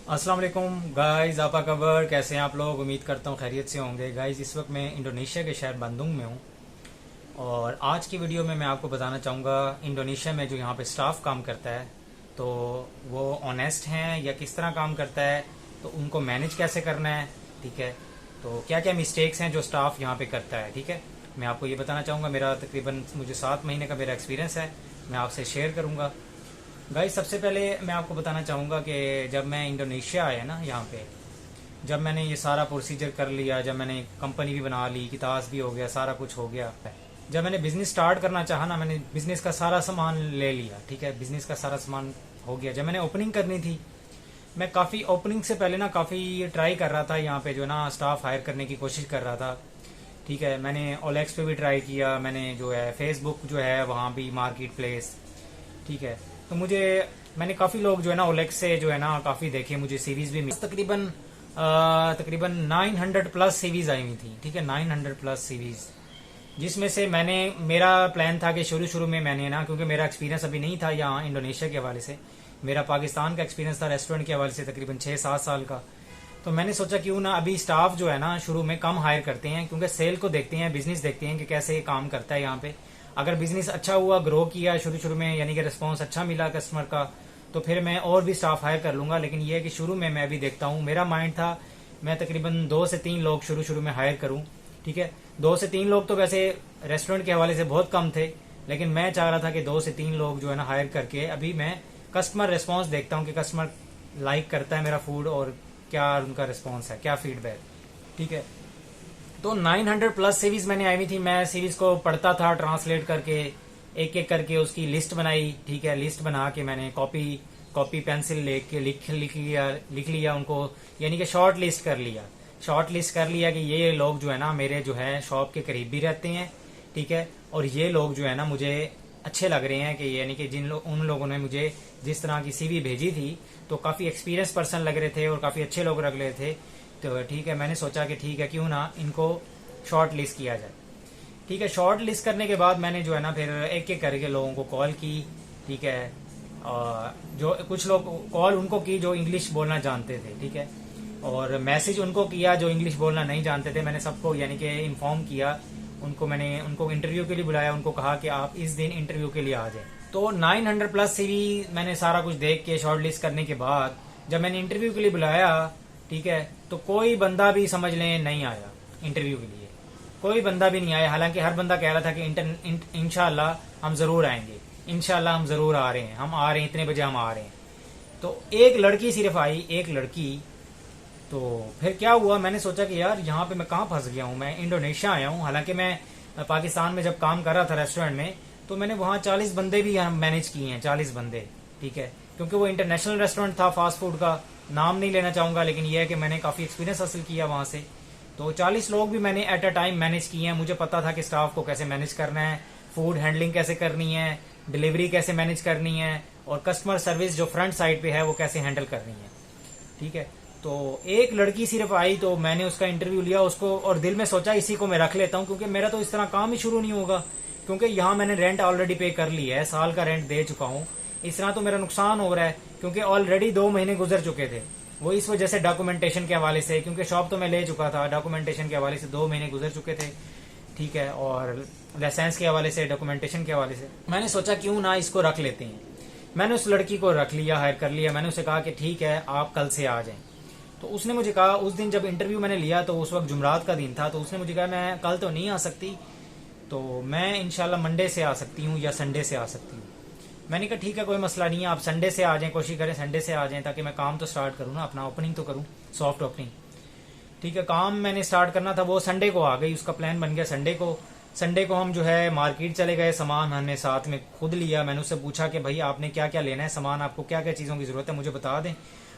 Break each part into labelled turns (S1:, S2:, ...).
S1: अस्सलाम वालेकुम गाइस, आपका खबर कैसे हैं आप लोग। उम्मीद करता हूँ खैरियत से होंगे। गाइस, इस वक्त मैं इंडोनेशिया के शहर बंदुंग में हूँ और आज की वीडियो में मैं आपको बताना चाहूँगा इंडोनेशिया में जो यहाँ पे स्टाफ काम करता है तो वो ऑनेस्ट हैं या किस तरह काम करता है, तो उनको मैनेज कैसे करना है। ठीक है, तो क्या क्या मिस्टेक्स हैं जो स्टाफ यहाँ पे करता है। ठीक है, मैं आपको ये बताना चाहूँगा। मेरा तकरीबन मुझे 7 महीने का मेरा एक्सपीरियंस है, मैं आपसे शेयर करूँगा। गाइस, सबसे पहले मैं आपको बताना चाहूँगा कि जब मैं इंडोनेशिया आया ना यहाँ पे, जब मैंने ये सारा प्रोसीजर कर लिया, जब मैंने कंपनी भी बना ली, किताब भी हो गया, सारा कुछ हो गया, जब मैंने बिज़नेस स्टार्ट करना चाहा ना, मैंने बिज़नेस का सारा सामान ले लिया। ठीक है, बिज़नेस का सारा सामान हो गया। जब मैंने ओपनिंग करनी थी, मैं काफ़ी ओपनिंग से पहले ना काफ़ी ट्राई कर रहा था यहाँ पे जो ना स्टाफ हायर करने की कोशिश कर रहा था। ठीक है, मैंने ओलेक्स पे भी ट्राई किया, मैंने जो है फेसबुक जो है वहाँ भी मार्केट प्लेस। ठीक है, तो मैंने काफ़ी लोग जो है ना ओलेक्स से जो है ना काफ़ी देखे, मुझे सीरीज भी मिली। तकरीबन 900 प्लस सीरीज आई हुई थी। ठीक है, 900 प्लस सीरीज, जिसमें से मेरा प्लान था कि शुरू शुरू में मैंने ना, क्योंकि मेरा एक्सपीरियंस अभी नहीं था यहाँ इंडोनेशिया के हवाले से, मेरा पाकिस्तान का एक्सपीरियंस था रेस्टोरेंट के हवाले से तकरीबन 6-7 साल का। तो मैंने सोचा क्यों ना अभी स्टाफ जो है ना शुरू में कम हायर करते हैं, क्योंकि सेल को देखते हैं, बिजनेस देखते हैं कि कैसे काम करता है यहाँ पे। अगर बिजनेस अच्छा हुआ, ग्रो किया शुरू शुरू में, यानी कि रिस्पॉन्स अच्छा मिला कस्टमर का, तो फिर मैं और भी स्टाफ हायर कर लूंगा। लेकिन यह है कि शुरू में मैं अभी देखता हूँ, मेरा माइंड था मैं तकरीबन 2 से 3 लोग शुरू शुरू में हायर करूँ। ठीक है, 2 से 3 लोग तो वैसे रेस्टोरेंट के हवाले से बहुत कम थे, लेकिन मैं चाह रहा था कि 2 से 3 लोग जो है ना हायर करके अभी मैं कस्टमर रिस्पॉन्स देखता हूँ कि कस्टमर लाइक करता है मेरा फूड और क्या उनका रिस्पॉन्स है, क्या फीडबैक। ठीक है, तो 900 प्लस सीरीज मैंने आई हुई थी। मैं सीरीज को पढ़ता था, ट्रांसलेट करके एक एक करके उसकी लिस्ट बनाई। ठीक है, लिस्ट बना के मैंने कॉपी पेंसिल लेके लिख लिया उनको, यानी कि शॉर्ट लिस्ट कर लिया। शॉर्ट लिस्ट कर लिया कि ये लोग जो है ना मेरे जो है शॉप के करीब भी रहते हैं। ठीक है, और ये लोग जो है ना मुझे अच्छे लग रहे हैं, कि यानी कि उन लोगों ने मुझे जिस तरह की सीवी भेजी थी तो काफ़ी एक्सपीरियंस पर्सन लग रहे थे और काफ़ी अच्छे लोग लग रहे थे। तो ठीक है, मैंने सोचा कि ठीक है क्यों ना इनको शॉर्ट लिस्ट किया जाए। ठीक है, शॉर्ट लिस्ट करने के बाद मैंने जो है ना फिर एक एक करके लोगों को कॉल की। ठीक है, जो कुछ लोग कॉल उनको की जो इंग्लिश बोलना जानते थे। ठीक है, और मैसेज उनको किया जो इंग्लिश बोलना नहीं जानते थे। मैंने सबको यानी कि इन्फॉर्म किया मैंने उनको इंटरव्यू के लिए बुलाया, उनको कहा कि आप इस दिन इंटरव्यू के लिए आ जाए। तो 900 प्लस सीवी मैंने सारा कुछ देख के शॉर्ट लिस्ट करने के बाद जब मैंने इंटरव्यू के लिए बुलाया, ठीक है, तो कोई बंदा भी समझ लें नहीं आया इंटरव्यू के लिए। कोई बंदा भी नहीं आया, हालांकि हर बंदा कह रहा था कि इंशाल्लाह हम जरूर आएंगे, इंशाल्लाह हम जरूर आ रहे हैं, हम आ रहे हैं, इतने बजे हम आ रहे हैं। तो एक लड़की सिर्फ आई, एक लड़की। तो फिर क्या हुआ, मैंने सोचा कि यार यहाँ पे मैं कहाँ फंस गया हूँ, मैं इंडोनेशिया आया हूँ। हालांकि मैं पाकिस्तान में जब काम कर रहा था रेस्टोरेंट में, तो मैंने वहाँ 40 बंदे भी मैनेज किए हैं, 40 बंदे। ठीक है, क्योंकि वो इंटरनेशनल रेस्टोरेंट था फास्ट फूड का, नाम नहीं लेना चाहूंगा, लेकिन यह है कि मैंने काफ़ी एक्सपीरियंस हासिल किया वहाँ से। तो 40 लोग भी मैंने एट अ टाइम मैनेज किए हैं। मुझे पता था कि स्टाफ को कैसे मैनेज करना है, फूड हैंडलिंग कैसे करनी है, डिलीवरी कैसे मैनेज करनी है, और कस्टमर सर्विस जो फ्रंट साइड पे है वो कैसे हैंडल करनी है। ठीक है, तो एक लड़की सिर्फ आई, तो मैंने उसका इंटरव्यू लिया उसको, और दिल में सोचा इसी को मैं रख लेता हूँ, क्योंकि मेरा तो इस तरह काम ही शुरू नहीं होगा, क्योंकि यहाँ मैंने रेंट ऑलरेडी पे कर लिया है, साल का रेंट दे चुका हूँ। इस तरह तो मेरा नुकसान हो रहा है, क्योंकि ऑलरेडी 2 महीने गुजर चुके थे। वो इस वजह से डॉक्यूमेंटेशन के हवाले से, क्योंकि शॉप तो मैं ले चुका था, डॉक्यूमेंटेशन के हवाले से 2 महीने गुजर चुके थे। ठीक है, और लाइसेंस के हवाले से, डॉक्यूमेंटेशन के हवाले से मैंने सोचा क्यों ना इसको रख लेते हैं। मैंने उस लड़की को रख लिया, हायर कर लिया। मैंने उसे कहा कि ठीक है आप कल से आ जाएं। तो उसने मुझे कहा, उस दिन जब इंटरव्यू मैंने लिया तो उस वक्त जुमरात का दिन था, तो उसने मुझे कहा मैं कल तो नहीं आ सकती, तो मैं इंशाल्लाह मंडे से आ सकती हूँ या संडे से आ सकती हूँ। मैंने कहा ठीक है कोई मसला नहीं है, आप संडे से आ जाएं, कोशिश करें संडे से आ जाएं, ताकि मैं काम तो स्टार्ट करूँ ना, अपना ओपनिंग तो करूँ, सॉफ्ट ओपनिंग। ठीक है, काम मैंने स्टार्ट करना था, वो संडे को आ गई, उसका प्लान बन गया संडे को हम जो है मार्केट चले गए, सामान हमने साथ में खुद लिया। मैंने उससे पूछा कि भाई आपने क्या क्या लेना है सामान, आपको क्या क्या चीज़ों की ज़रूरत है मुझे बता दें।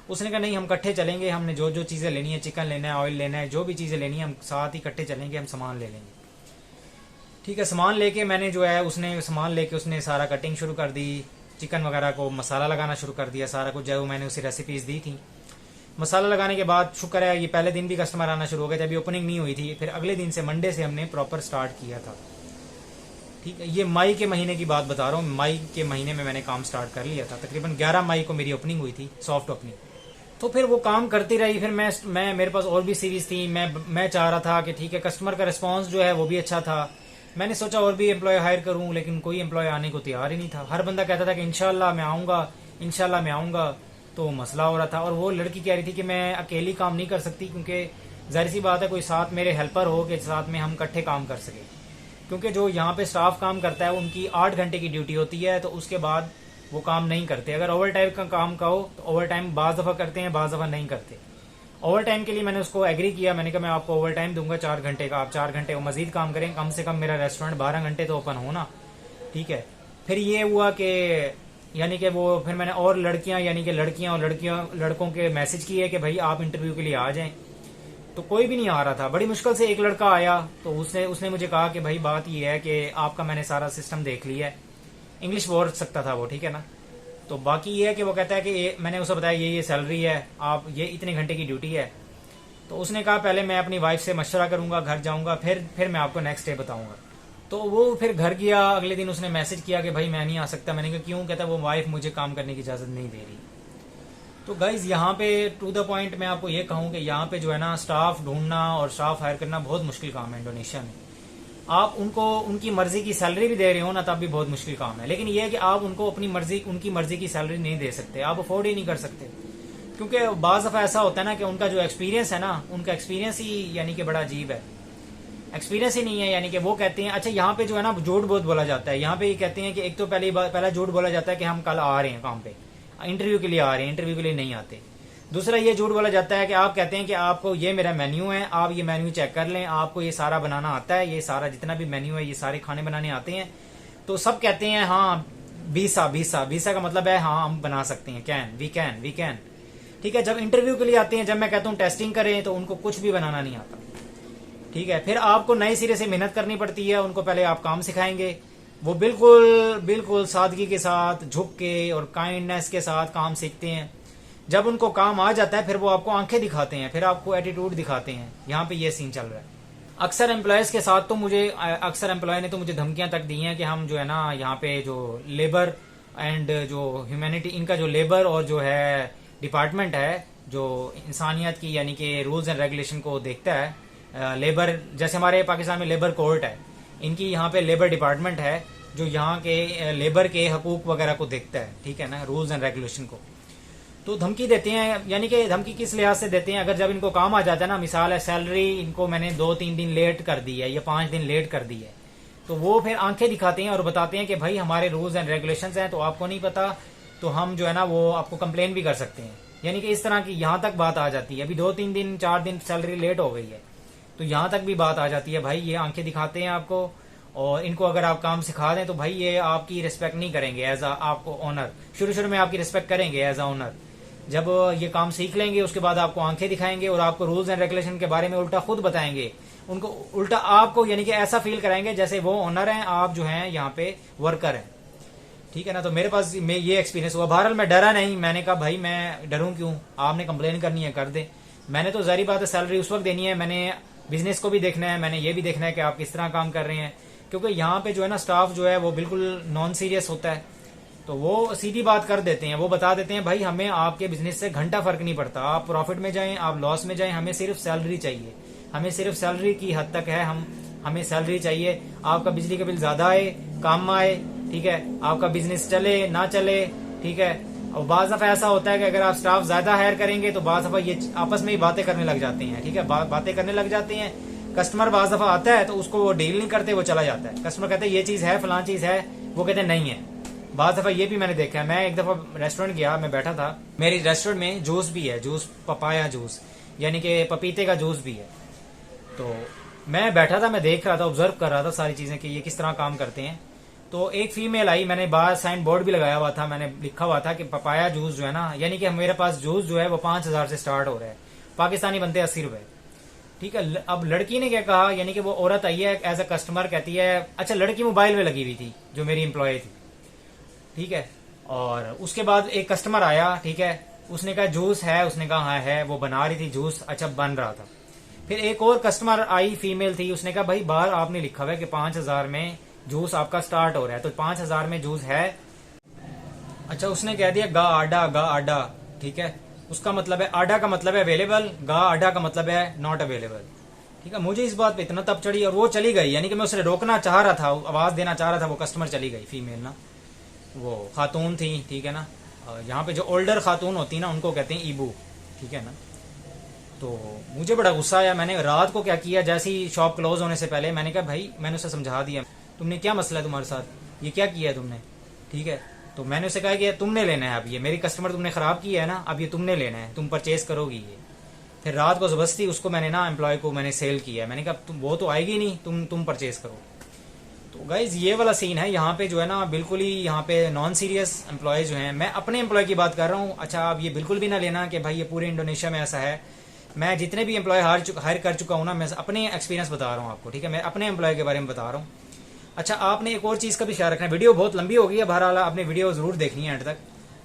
S1: उसने कहा नहीं हम इकट्ठे चलेंगे, हमने जो जो चीज़ें लेनी है, चिकन लेना है, ऑयल लेना है, जो भी चीज़ें लेनी है हम साथ ही इकट्ठे चलेंगे, हम सामान ले लेंगे। ठीक है, सामान लेके मैंने जो है उसने सामान लेके उसने सारा कटिंग शुरू कर दी, चिकन वगैरह को मसाला लगाना शुरू कर दिया, सारा कुछ जो मैंने उसे रेसिपीज़ दी थी। मसाला लगाने के बाद शुक्र है ये पहले दिन भी कस्टमर आना शुरू हो गए थे, अभी ओपनिंग नहीं हुई थी। फिर अगले दिन से मंडे से हमने प्रॉपर स्टार्ट किया था। ठीक है, ये मई के महीने की बात बता रहा हूँ, मई के महीने में मैंने काम स्टार्ट कर लिया था। तकरीबन 11 मई को मेरी ओपनिंग हुई थी, सॉफ्ट ओपनिंग। तो फिर वो काम करती रही। फिर मैं मेरे पास और भी सीरीज थी। मैं चाह रहा था कि ठीक है, कस्टमर का रिस्पांस जो है वो भी अच्छा था। मैंने सोचा और भी एम्प्लॉय हायर करूं, लेकिन कोई एम्प्लॉय आने को तैयार ही नहीं था। हर बंदा कहता था कि इंशाल्लाह मैं आऊंगा, इंशाल्लाह मैं आऊंगा। तो मसला हो रहा था। और वो लड़की कह रही थी कि मैं अकेली काम नहीं कर सकती, क्योंकि जाहिर सी बात है कोई साथ मेरे हेल्पर हो कि साथ में हम इकट्ठे काम कर सके। क्योंकि जो यहाँ पे स्टाफ काम करता है उनकी 8 घंटे की ड्यूटी होती है, तो उसके बाद वो काम नहीं करते। अगर ओवर टाइम का काम कहो तो ओवर टाइम बाज दफा करते हैं, बाज दफा नहीं करते। ओवर टाइम के लिए मैंने उसको एग्री किया। मैंने कहा मैं आपको ओवर टाइम दूंगा 4 घंटे का, आप 4 घंटे मजीद काम करें, कम से कम मेरा रेस्टोरेंट 12 घंटे तो ओपन हो ना। ठीक है। फिर ये हुआ कि यानी कि वो फिर मैंने और लड़कियां यानी कि लड़कियां और लड़कों के मैसेज किए कि भाई आप इंटरव्यू के लिए आ जाएं। तो कोई भी नहीं आ रहा था। बड़ी मुश्किल से एक लड़का आया। तो उसने मुझे कहा कि भाई बात ये है कि आपका मैंने सारा सिस्टम देख लिया है। इंग्लिश बोल सकता था वो, ठीक है ना। तो बाकी ये है कि वो कहता है कि मैंने उसे बताया ये सैलरी है, आप ये इतने घंटे की ड्यूटी है। तो उसने कहा पहले मैं अपनी वाइफ से मशवरा करूंगा, घर जाऊंगा, फिर मैं आपको नेक्स्ट डे बताऊंगा। तो वो फिर घर गया। अगले दिन उसने मैसेज किया कि भाई मैं नहीं आ सकता। मैंने कहा क्यों? कहता वो वाइफ मुझे काम करने की इजाजत नहीं दे रही। तो गाइज यहाँ पे टू द पॉइंट मैं आपको ये कहूँ कि यहाँ पे जो है ना स्टाफ ढूंढना और स्टाफ हायर करना बहुत मुश्किल काम है इंडोनेशिया में। आप उनको उनकी मर्जी की सैलरी भी दे रहे हो ना, तब भी बहुत मुश्किल काम है। लेकिन ये है कि आप उनको उनकी मर्जी की सैलरी नहीं दे सकते, आप अफोर्ड ही नहीं कर सकते। क्योंकि बाज दफा ऐसा होता है ना कि उनका जो एक्सपीरियंस है ना, उनका एक्सपीरियंस ही यानी कि बड़ा अजीब है। एक्सपीरियंस ही नहीं है। यानी कि वो कहते हैं, अच्छा यहाँ पे जो है ना झूठ बहुत बोला जाता है। यहाँ पे ये कहते हैं कि एक तो पहला झूठ बोला जाता है कि हम कल आ रहे हैं काम पे, इंटरव्यू के लिए आ रहे हैं, इंटरव्यू के लिए नहीं आते। दूसरा ये झूठ बोला जाता है कि आप कहते हैं कि आपको ये मेरा मेन्यू है, आप ये मेन्यू चेक कर लें, आपको ये सारा बनाना आता है, ये सारा जितना भी मेन्यू है ये सारे खाने बनाने आते हैं। तो सब कहते हैं हाँ वीसा का मतलब है हाँ हम बना सकते हैं, वी कैन। ठीक है। जब इंटरव्यू के लिए आते हैं, जब मैं कहता हूँ टेस्टिंग करें, तो उनको कुछ भी बनाना नहीं आता। ठीक है। फिर आपको नए सिरे से मेहनत करनी पड़ती है। उनको पहले आप काम सिखाएंगे, वो बिल्कुल सादगी के साथ, झुक के और काइंडनेस के साथ काम सीखते हैं। जब उनको काम आ जाता है फिर वो आपको आंखें दिखाते हैं, फिर आपको एटीट्यूड दिखाते हैं। यहाँ पे ये सीन चल रहा है। अक्सर एम्प्लॉयज के साथ तो अक्सर एम्प्लॉय ने तो मुझे धमकियां तक दी हैं कि हम जो है ना यहाँ पे जो लेबर एंड जो ह्यूमैनिटी, इनका जो लेबर और जो है डिपार्टमेंट है जो इंसानियत की यानी कि रूल्स एंड रेगुलेशन को देखता है, लेबर जैसे हमारे पाकिस्तान में लेबर कोर्ट है, इनकी यहाँ पे लेबर डिपार्टमेंट है जो यहाँ के लेबर के हकूक वगैरह को देखता है। ठीक है ना, रूल्स एंड रेगुलेशन को। तो धमकी देते हैं। यानी कि धमकी किस लिहाज से देते हैं? अगर जब इनको काम आ जाता है ना, मिसाल है सैलरी इनको मैंने 2-3 दिन लेट कर दी है या 5 दिन लेट कर दी है, तो वो फिर आंखें दिखाते हैं और बताते हैं कि भाई हमारे रूल्स एंड रेगुलेशंस हैं, तो आपको नहीं पता, तो हम जो है ना वो आपको कंप्लेन भी कर सकते हैं। यानी कि इस तरह की यहाँ तक बात आ जाती है। अभी 2-3 दिन 4 दिन सैलरी लेट हो गई है, तो यहाँ तक भी बात आ जाती है। भाई ये आंखें दिखाते हैं आपको, और इनको अगर आप काम सिखा दें तो भाई ये आपकी रिस्पेक्ट नहीं करेंगे एज आपको ऑनर। शुरू में आपकी रिस्पेक्ट करेंगे एज अ ऑनर। जब ये काम सीख लेंगे उसके बाद आपको आंखें दिखाएंगे और आपको रूल्स एंड रेगुलेशन के बारे में उल्टा खुद बताएंगे। उनको उल्टा आपको यानी कि ऐसा फील कराएंगे जैसे वो ऑनर हैं, आप जो हैं यहाँ पे वर्कर हैं। ठीक है ना। तो मेरे पास ये एक्सपीरियंस हुआ। बहरहाल मैं डरा नहीं। मैंने कहा भाई मैं डरूं क्यों, आपने कंप्लेन करनी है कर दे। मैंने तो जाहिर बात है सैलरी उस वक्त देनी है, मैंने बिजनेस को भी देखना है, मैंने ये भी देखना है कि आप किस तरह काम कर रहे हैं। क्योंकि यहाँ पे जो है ना स्टाफ जो है वो बिल्कुल नॉन सीरियस होता है, तो वो सीधी बात कर देते हैं। वो बता देते हैं भाई हमें आपके बिजनेस से घंटा फर्क नहीं पड़ता, आप प्रॉफिट में जाएं आप लॉस में जाएं, हमें सिर्फ सैलरी चाहिए, हमें सिर्फ सैलरी की हद तक है, हमें सैलरी चाहिए। आपका बिजली का बिल ज्यादा आए काम आए, ठीक है, आपका बिजनेस चले ना चले, ठीक है। और बाज दफा ऐसा होता है कि अगर आप स्टाफ ज्यादा हायर करेंगे तो बाज दफा ये आपस में ही बातें करने लग जाते हैं। ठीक है, बातें करने लग जाते हैं। कस्टमर बाज दफा आता है तो उसको वो डील नहीं करते, वो चला जाता है। कस्टमर कहते हैं ये चीज है फलां चीज है, वो कहते हैं नहीं है। बाज दफा ये भी मैंने देखा है। मैं एक दफा रेस्टोरेंट गया, मैं बैठा था, मेरी रेस्टोरेंट में जूस भी है, जूस पपाया जूस यानी कि पपीते का जूस भी है। तो मैं बैठा था, मैं देख रहा था, ऑब्जर्व कर रहा था सारी चीजें कि ये किस तरह काम करते हैं। तो एक फीमेल आई, मैंने बाहर साइन बोर्ड भी लगाया हुआ था, मैंने लिखा हुआ था कि पपाया जूस जो है ना, यानी कि मेरे पास जूस जो है वो 5,000 से स्टार्ट हो रहा है, पाकिस्तानी बनते 80 रुपए। ठीक है। अब लड़की ने क्या कहा, यानी कि वो औरत आई है एज अ कस्टमर, कहती है, अच्छा लड़की मोबाइल में लगी हुई थी जो मेरी एम्प्लॉय थी, ठीक है। और उसके बाद एक कस्टमर आया, ठीक है, उसने कहा जूस है, उसने कहा हाँ है, वो बना रही थी जूस, अच्छा बन रहा था। फिर एक और कस्टमर आई, फीमेल थी, उसने कहा भाई बाहर आपने लिखा हुआ है कि 5,000 में जूस आपका स्टार्ट हो रहा है, तो 5,000 में जूस है? अच्छा उसने कह दिया गा आडा, ठीक है। उसका मतलब है आडा का मतलब है अवेलेबल, गा आडा का मतलब है नॉट अवेलेबल। ठीक है, मुझे इस बात पे इतना तब चढ़ी और वो चली गई, यानी कि मैं उसे रोकना चाह रहा था, आवाज देना चाह रहा था, वो कस्टमर चली गई, फीमेल ना, वो खातून थी। ठीक है ना, यहाँ पे जो ओल्डर खातून होती है ना उनको कहते हैं ईबू। ठीक है ना, तो मुझे बड़ा गुस्सा आया। मैंने रात को क्या किया, जैसे ही शॉप क्लोज होने से पहले मैंने कहा भाई, मैंने उसे समझा दिया, तुमने क्या मसला है तुम्हारे साथ, ये क्या किया है तुमने। ठीक है, तो मैंने उसे कहा कि तुमने लेना है, अब ये मेरी कस्टमर तुमने खराब किया है ना, अब ये तुमने लेना है, तुम परचेज करोगी ये। फिर रात को जबरदस्ती उसको मैंने ना एम्प्लॉय को मैंने सेल किया, मैंने कहा तुम वो तो आएगी नहीं, तुम परचेज करो। तो गाइज ये वाला सीन है यहाँ पे जो है ना, बिल्कुल ही यहाँ पे नॉन सीरियस एम्प्लॉय जो हैं, मैं अपने एम्प्लॉय की बात कर रहा हूँ। अच्छा, आप ये बिल्कुल भी ना लेना कि भाई ये पूरे इंडोनेशिया में ऐसा है। मैं जितने भी एम्प्लॉय हायर कर चुका हूँ ना, मैं अपने एक्सपीरियंस बता रहा हूँ आपको। ठीक है, मैं अपने एम्प्लॉय के बारे में बता रहा हूँ। अच्छा, आपने एक और चीज़ का भी ख्याल रखना है, वीडियो बहुत लंबी हो गई है, बहरहाल आपने वीडियो जरूर देखनी है एंड तक,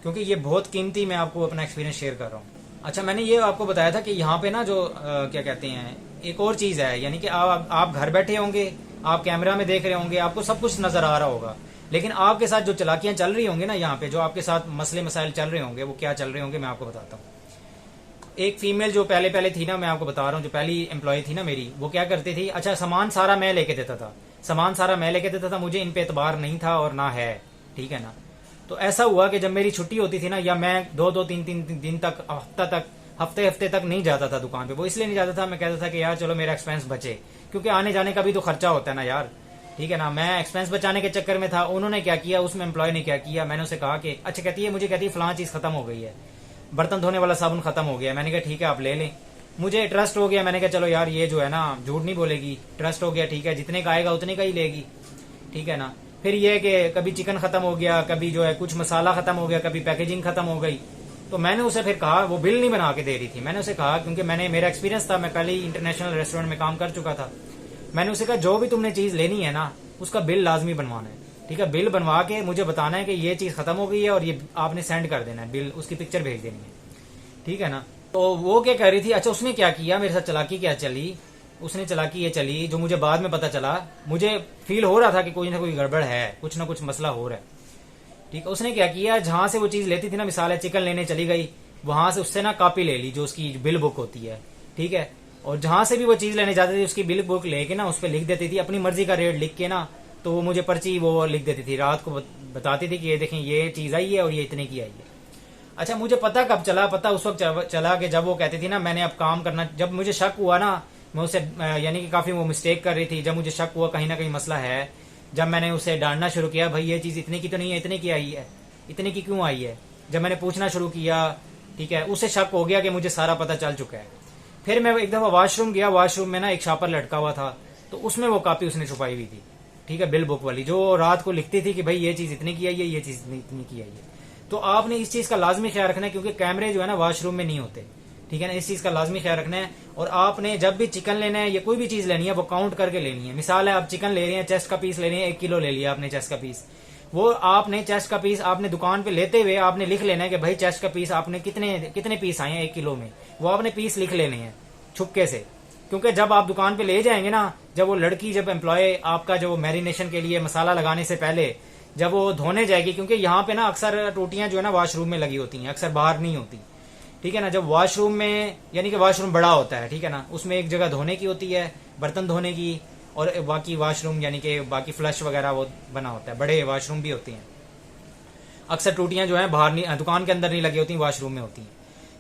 S1: क्योंकि ये बहुत कीमती, मैं आपको अपना एक्सपीरियंस शेयर कर रहा हूँ। अच्छा, मैंने ये आपको बताया था कि यहाँ पे ना जो क्या कहते हैं, एक और चीज़ है, यानी कि आप घर बैठे होंगे, आप कैमरा में देख रहे होंगे, आपको सब कुछ नजर आ रहा होगा, लेकिन आपके साथ जो चालाकियां चल रही होंगी ना, यहाँ पे जो आपके साथ मसले मसाइल चल रहे होंगे, वो क्या चल रहे होंगे मैं आपको बताता हूँ। एक फीमेल जो पहले पहले थी ना, मैं आपको बता रहा हूँ, जो पहली एम्प्लॉय थी ना मेरी, वो क्या करती थी, अच्छा सामान सारा मैं लेके देता था, सामान सारा मैं लेके देता था, मुझे इन पे एतबार नहीं था और ना है। ठीक है ना, तो ऐसा हुआ कि जब मेरी छुट्टी होती थी ना, या मैं दो दो तीन तीन दिन तक, हफ्ते हफ्ते तक नहीं जाता था दुकान पे। वो इसलिए नहीं जाता था, मैं कहता था कि यार चलो मेरा एक्सपेंस बचे, क्योंकि आने जाने का भी तो खर्चा होता है ना यार। ठीक है ना, मैं एक्सपेंस बचाने के चक्कर में था। उन्होंने क्या किया, उसमें एम्प्लॉय ने क्या किया, मैंने उसे कहा कि अच्छा, कहती है, मुझे कहती है फलां चीज खत्म हो गई है, बर्तन धोने वाला साबुन खत्म हो गया। मैंने कहा ठीक है आप ले लें। मुझे ट्रस्ट हो गया, मैंने कहा चलो यार ये जो है ना झूठ नहीं बोलेगी, ट्रस्ट हो गया, ठीक है जितने का आएगा उतने का ही लेगी। ठीक है ना, फिर ये कि कभी चिकन खत्म हो गया, कभी जो है कुछ मसाला खत्म हो गया, कभी पैकेजिंग खत्म हो गई। तो मैंने उसे फिर कहा, वो बिल नहीं बना के दे रही थी, मैंने उसे कहा, क्योंकि मेरा एक्सपीरियंस था, मैं पहले ही इंटरनेशनल रेस्टोरेंट में काम कर चुका था। मैंने उसे कहा जो भी तुमने चीज लेनी है ना, उसका बिल लाजमी बनवाना है। ठीक है, बिल बनवा के मुझे बताना है कि ये चीज खत्म हो गई है और ये आपने सेंड कर देना है, बिल उसकी पिक्चर भेज देनी है। ठीक है ना, तो वो क्या कह रही थी, अच्छा उसने क्या किया, मेरे साथ चालाकी क्या चली, उसने चालाकी ये चली जो मुझे बाद में पता चला। मुझे फील हो रहा था कि कोई ना कोई गड़बड़ है, कुछ ना कुछ मसला हो रहा है। ठीक है, उसने क्या किया, जहां से वो चीज लेती थी ना, मिसाल है चिकन लेने चली गई, वहां से उससे ना कॉपी ले ली जो उसकी बिल बुक होती है। ठीक है, और जहां से भी वो चीज लेने जाती थी, उसकी बिल बुक लेके ना उस पर लिख देती थी अपनी मर्जी का रेट लिख के ना, तो वो मुझे पर्ची वो लिख देती थी, रात को बताती थी कि ये देखें ये चीज आई है और ये इतने की आई है। अच्छा, मुझे पता कब चला, पता उस वक्त चला कि जब वो कहती थी ना, मैंने अब काम करना, जब मुझे शक हुआ ना, मैं उसे यानी कि काफी वो मिस्टेक कर रही थी, जब मुझे शक हुआ कहीं ना कहीं मसला है, जब मैंने उसे डांटना शुरू किया, भाई ये चीज इतने की तो नहीं है, इतने की आई है, इतने की क्यों आई है, जब मैंने पूछना शुरू किया, ठीक है, उसे शक हो गया कि मुझे सारा पता चल चुका है। फिर मैं एक दफा वॉशरूम गया, वॉशरूम में ना एक शॉपर लटका हुआ था, तो उसमें वो कॉपी उसने छुपाई हुई थी। ठीक है, बिल बुक वाली, जो रात को लिखती थी कि भाई ये चीज इतने की आई है, ये चीज इतनी की आई है। तो आपने इस चीज का लाजमी ख्याल रखना है, क्योंकि कैमरे जो है ना वॉशरूम में नहीं होते। ठीक है ना, इस चीज का लाजमी ख्याल रखना है। और आपने जब भी चिकन लेना है या कोई भी चीज लेनी है, वो काउंट करके लेनी है। मिसाल है, आप चिकन ले रहे हैं, चेस्ट का पीस ले रहे हैं, 1 किलो ले लिया आपने चेस्ट का पीस, वो आपने चेस्ट का पीस आपने दुकान पे लेते हुए आपने लिख लेना है कि भाई चेस्ट का पीस आपने कितने पीस आए हैं 1 किलो में, वो आपने पीस लिख लेने हैं छुपके से। क्योंकि जब आप दुकान पे ले जाएंगे ना, जब वो लड़की, जब एम्प्लॉय आपका जो मैरिनेशन के लिए मसाला लगाने से पहले जब वो धोने जाएगी, क्योंकि यहाँ पे ना अक्सर टोटियां जो है ना वॉशरूम में लगी होती हैं, अक्सर बाहर नहीं होती। ठीक है ना, जब वॉशरूम में, यानी कि वॉशरूम बड़ा होता है, ठीक है ना, उसमें एक जगह धोने की होती है, बर्तन धोने की, और बाकी वॉशरूम यानी कि बाकी फ्लश वगैरह वो बना होता है, बड़े वॉशरूम भी होते हैं। अक्सर टोटियां जो है बाहर नहीं, दुकान के अंदर नहीं लगी होती, वॉशरूम में होती हैं।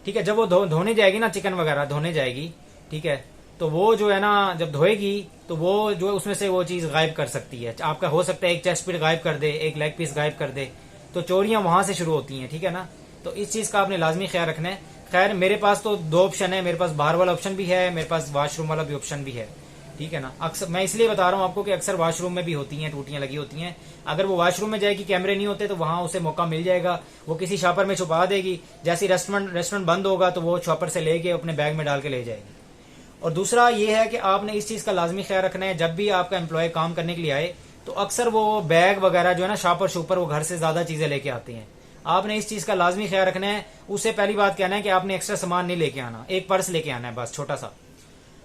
S1: ठीक है, जब वो धोने जाएगी ना, चिकन वगैरह धोने जाएगी, ठीक है, तो वो जो है ना जब धोएगी तो वो जो है उसमें से वो चीज गायब कर सकती है। आपका हो सकता है एक चेस्ट पीस गायब कर दे, एक लेग पीस गायब कर दे, तो चोरियां वहां से शुरू होती हैं। ठीक है ना, तो इस चीज का आपने लाजमी ख्याल रखना है। खैर मेरे पास तो 2 ऑप्शन है, मेरे पास बाहर वाला ऑप्शन भी है, मेरे पास वॉशरूम वाला भी ऑप्शन भी है। ठीक है ना, अक्सर मैं इसलिए बता रहा हूँ आपको कि अक्सर वॉशरूम में भी होती हैं, टूटियां लगी होती हैं। अगर वो वॉशरूम में जाएगी, कैमरे नहीं होते, तो वहां उसे मौका मिल जाएगा, वो किसी शॉपर में छुपा देगी। जैसे रेस्टोरेंट बंद होगा तो वो शॉपर से लेके अपने बैग में डाल के ले जाएगी। और दूसरा ये है कि आपने इस चीज का लाजमी ख्याल रखना है, जब भी आपका एम्प्लॉय काम करने के लिए आए तो अक्सर वो बैग वगैरह जो है ना शॉपर शूपर वो घर से ज्यादा चीजें लेके आते हैं। आपने इस चीज का लाजमी ख्याल रखना है। उससे पहली बात कहना है कि आपने एक्स्ट्रा सामान नहीं लेके आना, एक पर्स लेके आना है बस छोटा सा।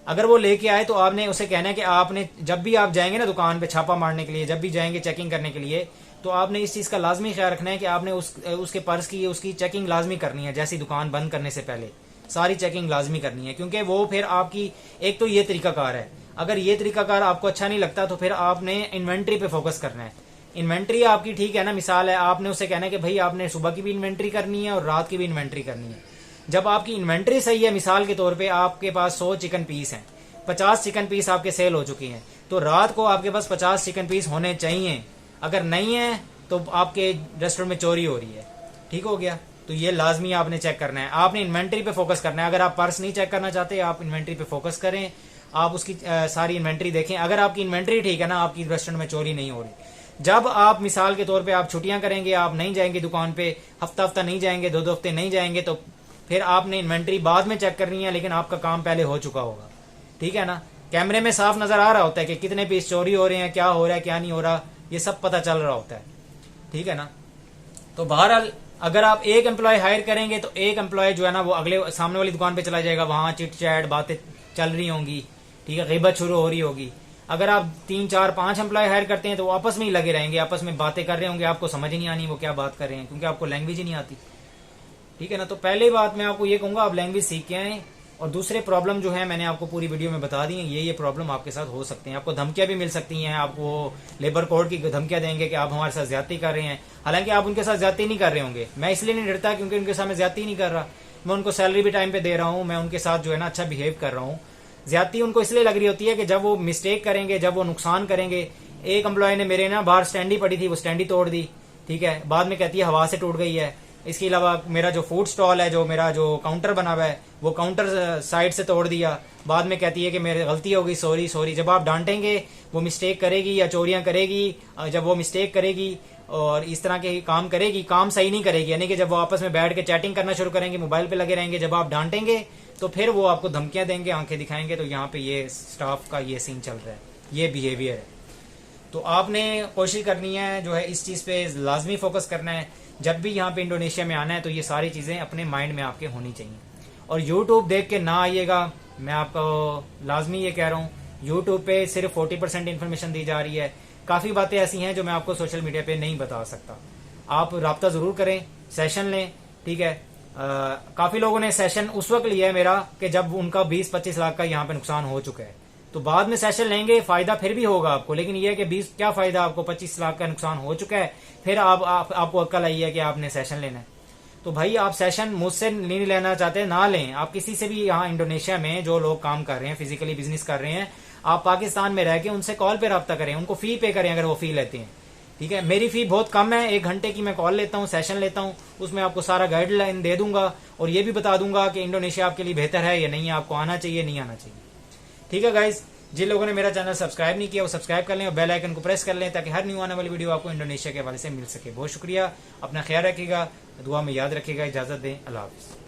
S1: अगर वो लेके आए तो आपने उसे कहना है कि आपने जब भी आप जाएंगे ना दुकान पे छापा मारने के लिए, जब भी जाएंगे चेकिंग करने के लिए, तो आपने इस चीज़ का लाजमी ख्याल रखना है कि आपने उसके पर्स की उसकी चेकिंग लाजमी करनी है। जैसी दुकान बंद करने से पहले सारी चेकिंग लाजमी करनी है, क्योंकि वो फिर आपकी एक तो ये तरीकाकार है। अगर ये तरीकाकार आपको अच्छा नहीं लगता तो फिर आपने इन्वेंट्री पे फोकस करना है। इन्वेंट्री आपकी ठीक है ना, मिसाल है, आपने उससे कहना है कि भाई आपने सुबह की भी इन्वेंट्री करनी है और रात की भी इन्वेंट्री करनी है। जब आपकी इन्वेंट्री सही है, मिसाल के तौर पे आपके पास 100 चिकन पीस हैं, 50 चिकन पीस आपके सेल हो चुकी हैं, तो रात को आपके पास 50 चिकन पीस होने चाहिए। अगर नहीं है तो आपके रेस्टोरेंट में चोरी हो रही है। ठीक हो गया? तो ये लाजमी आपने चेक करना है। आपने इन्वेंट्री पे फोकस करना है। अगर आप पर्स नहीं चेक करना चाहते, आप इन्वेंट्री पे फोकस करें, आप उसकी सारी इन्वेंट्री देखें। अगर आपकी इन्वेंट्री ठीक है ना, आपकी रेस्टोरेंट में चोरी नहीं हो रही। जब आप मिसाल के तौर पे आप छुट्टियां करेंगे, आप नहीं जाएंगे दुकान पे, हफ्ता हफ्ता नहीं जाएंगे, 2 हफ्ते नहीं जाएंगे, तो फिर आपने इन्वेंट्री बाद में चेक करनी है, लेकिन आपका काम पहले हो चुका होगा। ठीक है ना? कैमरे में साफ नजर आ रहा होता है कि कितने पीस चोरी हो रहे हैं, क्या हो रहा है, क्या नहीं हो रहा, ये सब पता चल रहा होता है। ठीक है ना? तो बहरहाल अगर आप एक एम्प्लॉय हायर करेंगे तो एक एम्प्लॉय जो है ना वो अगले सामने वाली दुकान पे चला जाएगा, वहां चिट चैट बातें चल रही होंगी, ठीक है, गिबत शुरू हो रही होगी। अगर आप 3 4 5 एम्प्लॉय हायर करते हैं तो वो आपस में ही लगे रहेंगे, आपस में बातें कर रहे होंगे, आपको समझ ही नहीं आनी वो क्या बात कर रहे हैं, क्योंकि आपको लैंग्वेज ही नहीं आती। ठीक है ना? तो पहली बात मैं आपको ये कहूंगा, आप लैंग्वेज सीख के आए। और दूसरे प्रॉब्लम जो है मैंने आपको पूरी वीडियो में बता दी है, ये प्रॉब्लम आपके साथ हो सकते हैं। आपको धमकियां भी मिल सकती हैं, आपको लेबर कोड की धमकियां देंगे कि आप हमारे साथ ज्यादती कर रहे हैं, हालांकि आप उनके साथ ज्यादती नहीं कर रहे होंगे। मैं इसलिए नहीं डरता क्योंकि उनके साथ मैं ज्यादती नहीं कर रहा, मैं उनको सैलरी भी टाइम पे दे रहा हूँ, मैं उनके साथ जो है ना अच्छा बिहेव कर रहा हूँ। ज्यादती उनको इसलिए लग रही होती है कि जब वो मिस्टेक करेंगे, जब वो नुकसान करेंगे। एक एम्प्लॉय ने मेरे ना बाहर स्टैंडी पड़ी थी, वो स्टैंडी तोड़ दी। ठीक है, बाद में कहती है हवा से टूट गई है। इसके अलावा मेरा जो फूड स्टॉल है, जो मेरा जो काउंटर बना हुआ है, वो काउंटर साइड से तोड़ दिया। बाद में कहती है कि मेरी गलती हो गई, सॉरी सॉरी। जब आप डांटेंगे वो मिस्टेक करेगी या चोरियां करेगी, जब वो मिस्टेक करेगी और इस तरह के काम करेगी, काम सही नहीं करेगी, यानी कि जब वो आपस में बैठ के चैटिंग करना शुरू करेंगे, मोबाइल पे लगे रहेंगे, जब आप डांटेंगे तो फिर वो आपको धमकियां देंगे, आंखें दिखाएंगे। तो यहाँ पे ये स्टाफ का ये सीन चल रहा है, ये बिहेवियर है। तो आपने कोशिश करनी है जो है इस चीज पे लाजमी फोकस करना है। जब भी यहाँ पे इंडोनेशिया में आना है तो ये सारी चीजें अपने माइंड में आपके होनी चाहिए। और यूट्यूब देख के ना आइएगा, मैं आपको लाजमी ये कह रहा हूँ। यूट्यूब पे सिर्फ 40% इन्फॉर्मेशन दी जा रही है। काफी बातें ऐसी हैं जो मैं आपको सोशल मीडिया पे नहीं बता सकता। आप राब्ता जरूर करें, सेशन लें। ठीक है, काफी लोगों ने सेशन उस वक्त लिया है मेरा कि जब उनका 20-25 लाख का यहाँ पे नुकसान हो चुका है। तो बाद में सेशन लेंगे, फायदा फिर भी होगा आपको, लेकिन यह है कि 20 क्या फायदा, आपको 25 लाख का नुकसान हो चुका है, फिर आपको अक्ल आई है कि आपने सेशन लेना है। तो भाई आप सेशन मुझसे नहीं लेना चाहते, ना लें। आप किसी से भी यहाँ इंडोनेशिया में जो लोग काम कर रहे हैं, फिजिकली बिजनेस कर रहे हैं, आप पाकिस्तान में रह के उनसे कॉल पे रब्ता करें, उनको फी पे करें अगर वो फी लेते हैं। ठीक है, मेरी फी बहुत कम है, 1 घंटे की मैं कॉल लेता हूँ, सेशन लेता हूँ, उसमें आपको सारा गाइडलाइन दे दूंगा और ये भी बता दूंगा कि इंडोनेशिया आपके लिए बेहतर है या नहीं है, आपको आना चाहिए नहीं आना चाहिए। ठीक है गाइज, जिन लोगों ने मेरा चैनल सब्सक्राइब नहीं किया वो सब्सक्राइब कर लें और बेल आइकन को प्रेस कर लें ताकि हर न्यू आने वाली वीडियो आपको इंडोनेशिया के हवाले से मिल सके। बहुत शुक्रिया, अपना ख्याल रखिएगा, दुआ में याद रखिएगा। इजाजत दें, अल्लाह हाफिज़।